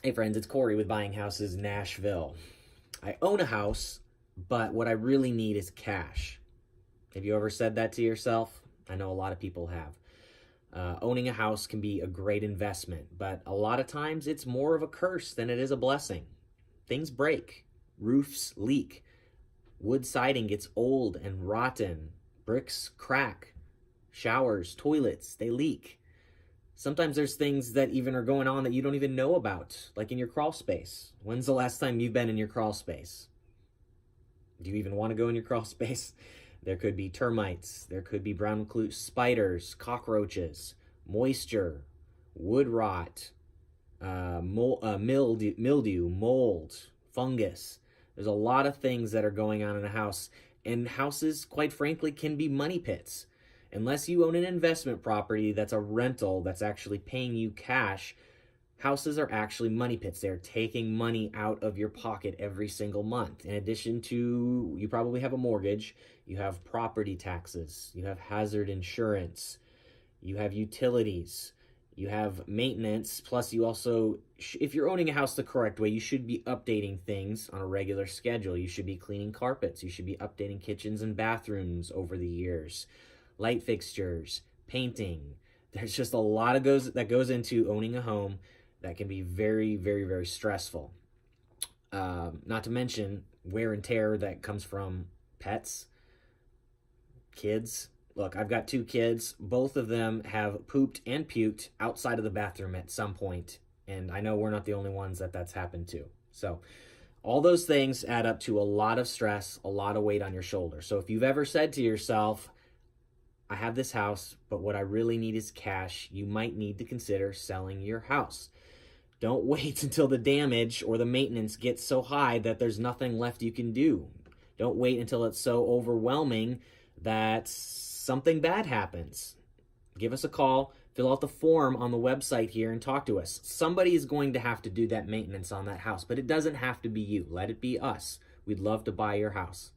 Hey friends, it's Corey with Buying Houses Nashville. I own a house, but what I really need is cash. Have you ever said that to yourself? I know a lot of people have. Owning a house can be a great investment, but a lot of times it's more of a curse than it is a blessing. Things break, roofs leak, wood siding gets old and rotten, bricks crack, showers, toilets, they leak. Sometimes there's things that even are going on that you don't even know about, like in your crawl space. When's the last time you've been in your crawl space? Do you even want to go in your crawl space? There could be termites, there could be brown recluse spiders, cockroaches, moisture, wood rot, mildew, mold, fungus. There's a lot of things that are going on in a house, and houses, quite frankly, can be money pits. Unless you own an investment property that's a rental that's actually paying you cash, houses are actually money pits. They're taking money out of your pocket every single month. In addition to, you probably have a mortgage, you have property taxes, you have hazard insurance, you have utilities, you have maintenance, plus you also, if you're owning a house the correct way, you should be updating things on a regular schedule. You should be cleaning carpets, you should be updating kitchens and bathrooms over the years. Light fixtures, painting. There's just a lot that goes into owning a home that can be very, very, very stressful. Not to mention wear and tear that comes from pets, kids. Look, I've got 2 kids. Both of them have pooped and puked outside of the bathroom at some point, and I know we're not the only ones that's happened to. So all those things add up to a lot of stress, a lot of weight on your shoulder. So if you've ever said to yourself, I have this house, but what I really need is cash, you might need to consider selling your house. Don't wait until the damage or the maintenance gets so high that there's nothing left you can do. Don't wait until it's so overwhelming that something bad happens. Give us a call, fill out the form on the website here and talk to us. Somebody is going to have to do that maintenance on that house, but it doesn't have to be you. Let it be us. We'd love to buy your house.